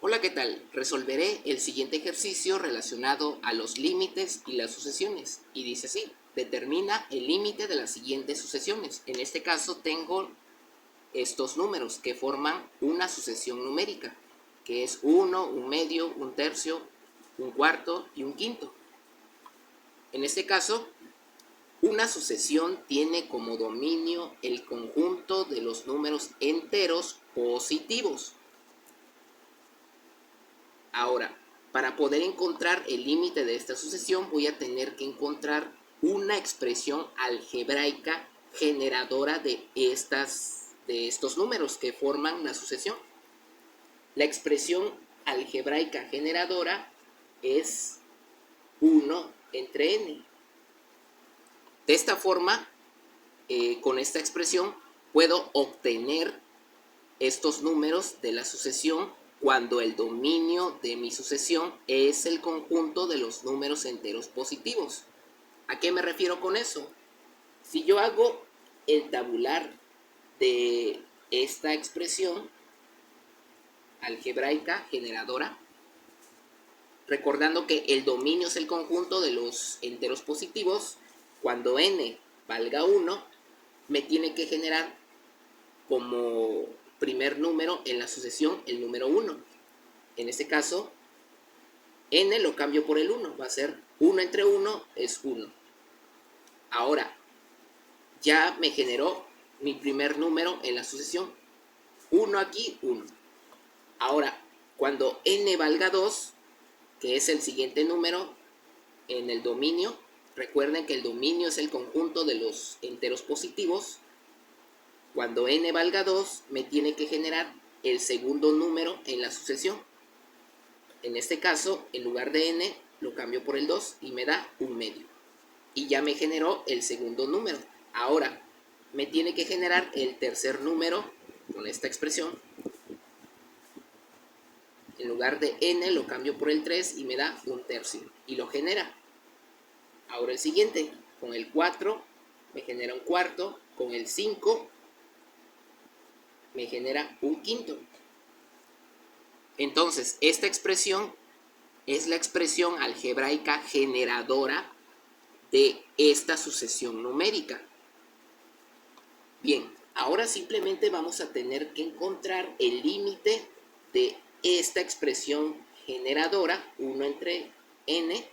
Hola, ¿qué tal? Resolveré el siguiente ejercicio relacionado a los límites y las sucesiones. Y dice así, determina el límite de las siguientes sucesiones. En este caso tengo estos números que forman una sucesión numérica, que es 1, un medio, un tercio, un cuarto y un quinto. En este caso, una sucesión tiene como dominio el conjunto de los números enteros positivos. Ahora, para poder encontrar el límite de esta sucesión, voy a tener que encontrar una expresión algebraica generadora de estos números que forman la sucesión. La expresión algebraica generadora es 1 entre n. De esta forma, con esta expresión, puedo obtener estos números de la sucesión cuando el dominio de mi sucesión es el conjunto de los números enteros positivos. ¿A qué me refiero con eso? Si yo hago el tabular de esta expresión algebraica generadora, recordando que el dominio es el conjunto de los enteros positivos, cuando n valga 1, me tiene que generar como primer número en la sucesión el número 1. En este caso, n lo cambio por el 1, va a ser 1 entre 1 es 1. Ahora, ya me generó mi primer número en la sucesión. 1 aquí, 1. Ahora, cuando n valga 2, que es el siguiente número en el dominio, recuerden que el dominio es el conjunto de los enteros positivos. Cuando n valga 2, me tiene que generar el segundo número en la sucesión. En este caso, en lugar de n, lo cambio por el 2 y me da un medio. Y ya me generó el segundo número. Ahora, me tiene que generar el tercer número con esta expresión. En lugar de n, lo cambio por el 3 y me da un tercio. Y lo genera. Ahora el siguiente, con el 4 me genera un cuarto, con el 5 me genera un quinto. Entonces, esta expresión es la expresión algebraica generadora de esta sucesión numérica. Bien, ahora simplemente vamos a tener que encontrar el límite de esta expresión generadora, 1 entre n,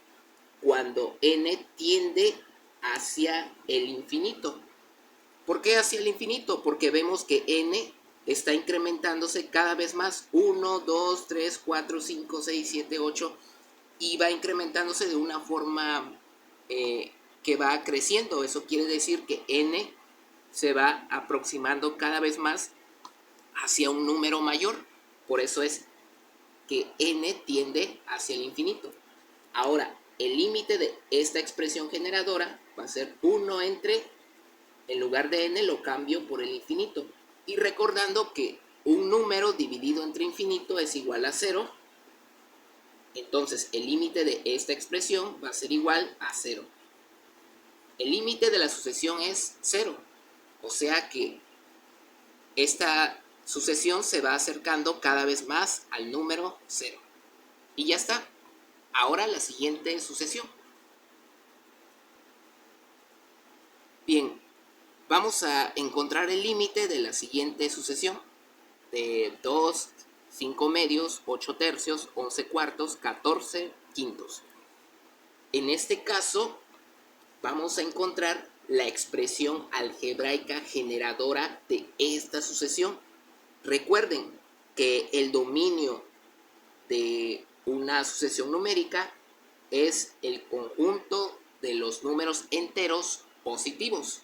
cuando n tiende hacia el infinito. ¿Por qué hacia el infinito? Porque vemos que n está incrementándose cada vez más, 1, 2, 3, 4, 5, 6, 7, 8, y va incrementándose de una forma que va creciendo. Eso quiere decir que n se va aproximando cada vez más hacia un número mayor. Por eso es que n tiende hacia el infinito. Ahora, el límite de esta expresión generadora va a ser 1 entre, en lugar de n lo cambio por el infinito. Y recordando que un número dividido entre infinito es igual a 0, entonces el límite de esta expresión va a ser igual a 0. El límite de la sucesión es 0, o sea que esta sucesión se va acercando cada vez más al número 0. Y ya está. Ahora la siguiente sucesión. Bien, vamos a encontrar el límite de la siguiente sucesión. De 2, 5 medios, 8 tercios, 11 cuartos, 14 quintos. En este caso, vamos a encontrar la expresión algebraica generadora de esta sucesión. Recuerden que el dominio de una sucesión numérica es el conjunto de los números enteros positivos.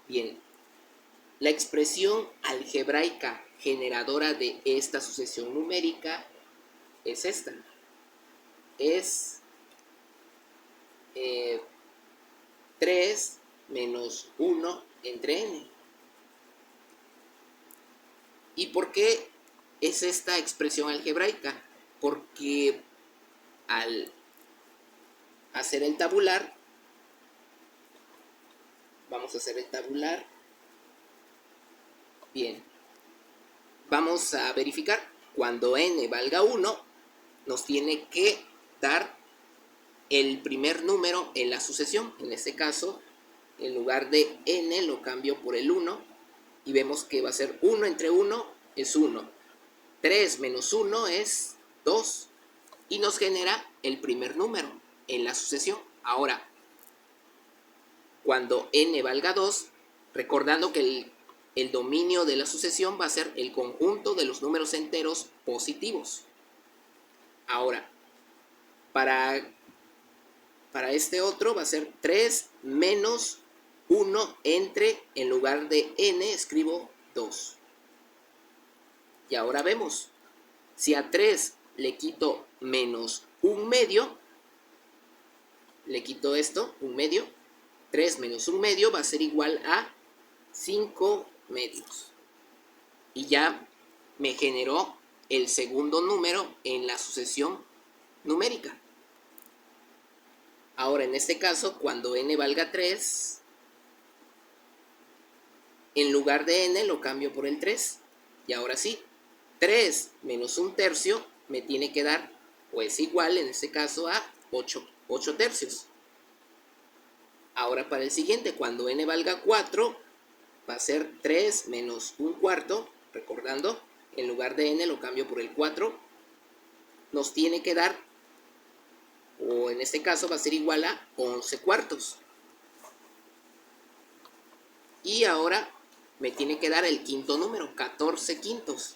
Bien, la expresión algebraica generadora de esta sucesión numérica es esta. Es 3 menos 1 entre n. ¿Y por qué es esta expresión algebraica? Porque al hacer el tabular, vamos a hacer el tabular. Bien, vamos a verificar. cuando n valga 1, nos tiene que dar el primer número en la sucesión. En este caso, en lugar de n lo cambio por el 1 y vemos que va a ser 1 entre 1 es 1. 3 menos 1 es 2 y nos genera el primer número en la sucesión. Ahora, cuando n valga 2, recordando que el dominio de la sucesión va a ser el conjunto de los números enteros positivos. Ahora, para este otro va a ser 3 menos 1 entre, en lugar de n, escribo 2. Y ahora vemos, si a 3 le quito menos 1/2, le quito esto, 1/2, 3 menos 1/2 va a ser igual a 5/2. Y ya me generó el segundo número en la sucesión numérica. Ahora, en este caso, cuando n valga 3, en lugar de n lo cambio por el 3. Y ahora sí, 3 menos 1/3 me tiene que dar, pues igual, en este caso, a 8 tercios. Ahora para el siguiente, cuando n valga 4, va a ser 3 menos 1/4, recordando, en lugar de n lo cambio por el 4, nos tiene que dar, o en este caso va a ser igual a 11 cuartos. Y ahora me tiene que dar el quinto número, 14 quintos.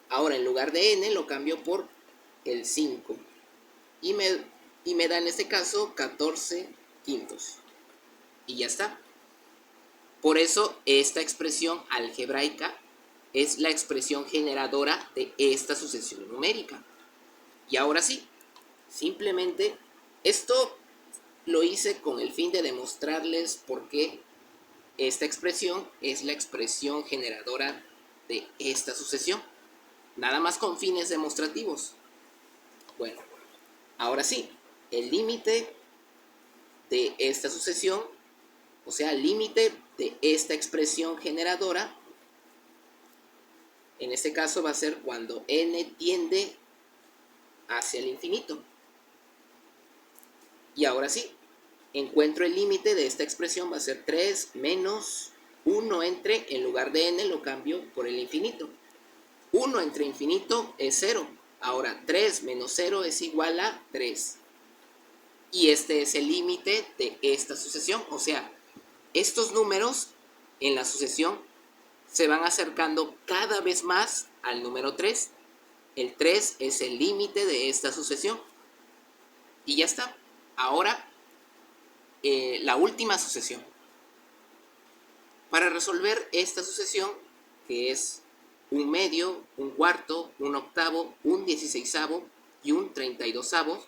Ahora en lugar de n lo cambio por el 5. Y me da en este caso 14 quintos. Y ya está. Por eso esta expresión algebraica es la expresión generadora de esta sucesión numérica. Y ahora sí, simplemente esto lo hice con el fin de demostrarles por qué esta expresión es la expresión generadora de esta sucesión. Nada más con fines demostrativos. Bueno, ahora sí, el límite de esta sucesión, o sea, el límite de esta expresión generadora, en este caso va a ser cuando n tiende hacia el infinito. Y ahora sí, encuentro el límite de esta expresión, va a ser 3 menos 1 entre, en lugar de n lo cambio por el infinito. 1 entre infinito es 0. Ahora 3 menos 0 es igual a 3. Y este es el límite de esta sucesión. O sea, estos números en la sucesión se van acercando cada vez más al número 3. El 3 es el límite de esta sucesión. Y ya está. Ahora, la última sucesión. Para resolver esta sucesión, que es 1/2, 1/4, 1/8, 1/16 y 1/32,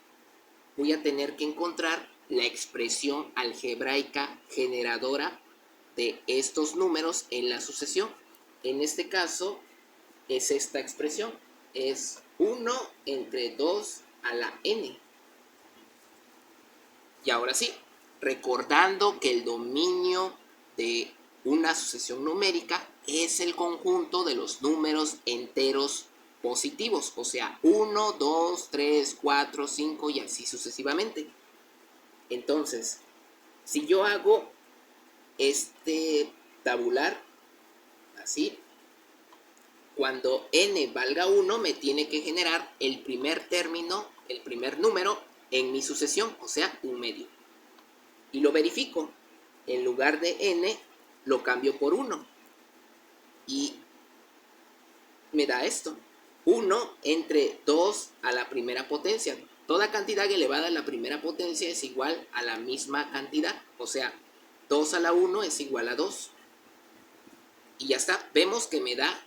voy a tener que encontrar la expresión algebraica generadora de estos números en la sucesión. En este caso es esta expresión, es 1 entre 2 a la n. Y ahora sí, recordando que el dominio de una sucesión numérica es el conjunto de los números enteros positivos, o sea, 1, 2, 3, 4, 5 y así sucesivamente. Entonces, si yo hago este tabular así, cuando n valga 1 me tiene que generar el primer término, el primer número en mi sucesión, o sea, 1/2. Y lo verifico. En lugar de n lo cambio por 1 y me da esto, 1 entre 2 a la primera potencia. Toda cantidad elevada a la primera potencia es igual a la misma cantidad, o sea, 2 a la 1 es igual a 2. Y ya está, vemos que me da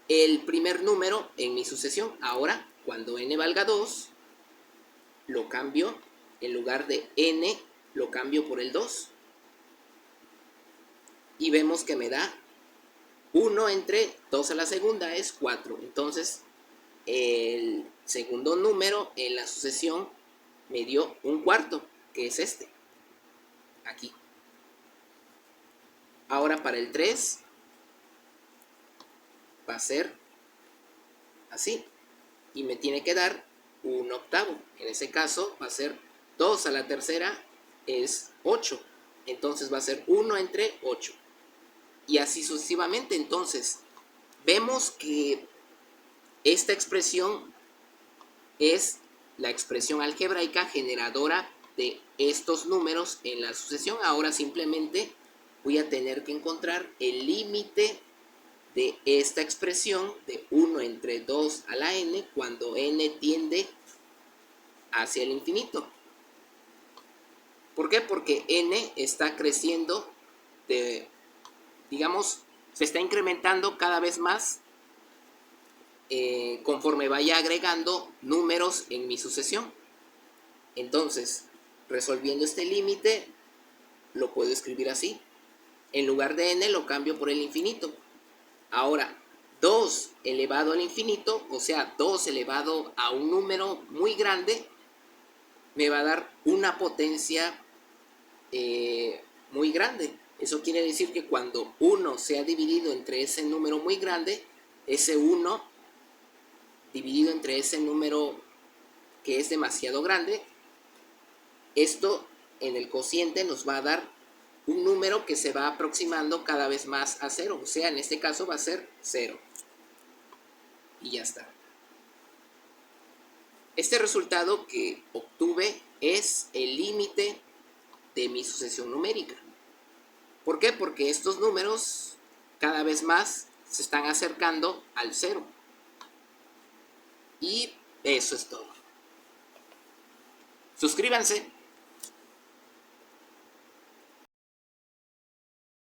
el primer número en mi sucesión. Ahora, cuando n valga 2, lo cambio, en lugar de n, lo cambio por el 2. Y vemos que me da 1 entre 2 a la segunda es 4. Entonces, el segundo número en la sucesión me dio 1/4, que es este, aquí. Ahora para el 3 va a ser así. Y me tiene que dar 1/8. En ese caso va a ser 2 a la tercera es 8. Entonces va a ser 1 entre 8. Y así sucesivamente. Entonces, vemos que esta expresión es la expresión algebraica generadora de estos números en la sucesión. Ahora simplemente voy a tener que encontrar el límite de esta expresión de 1 entre 2 a la n cuando n tiende hacia el infinito. ¿Por qué? Porque n está creciendo, digamos, se está incrementando cada vez más conforme vaya agregando números en mi sucesión. Entonces, resolviendo este límite, lo puedo escribir así. En lugar de n lo cambio por el infinito. Ahora, 2 elevado al infinito, o sea, 2 elevado a un número muy grande, me va a dar una potencia muy grande. Eso quiere decir que cuando 1 sea dividido entre ese número muy grande, ese 1 dividido entre ese número que es demasiado grande, esto en el cociente nos va a dar un número que se va aproximando cada vez más a 0. O sea, en este caso va a ser 0. Y ya está. Este resultado que obtuve es el límite de mi sucesión numérica. ¿Por qué? Porque estos números cada vez más se están acercando al 0. Y eso es todo. Suscríbanse.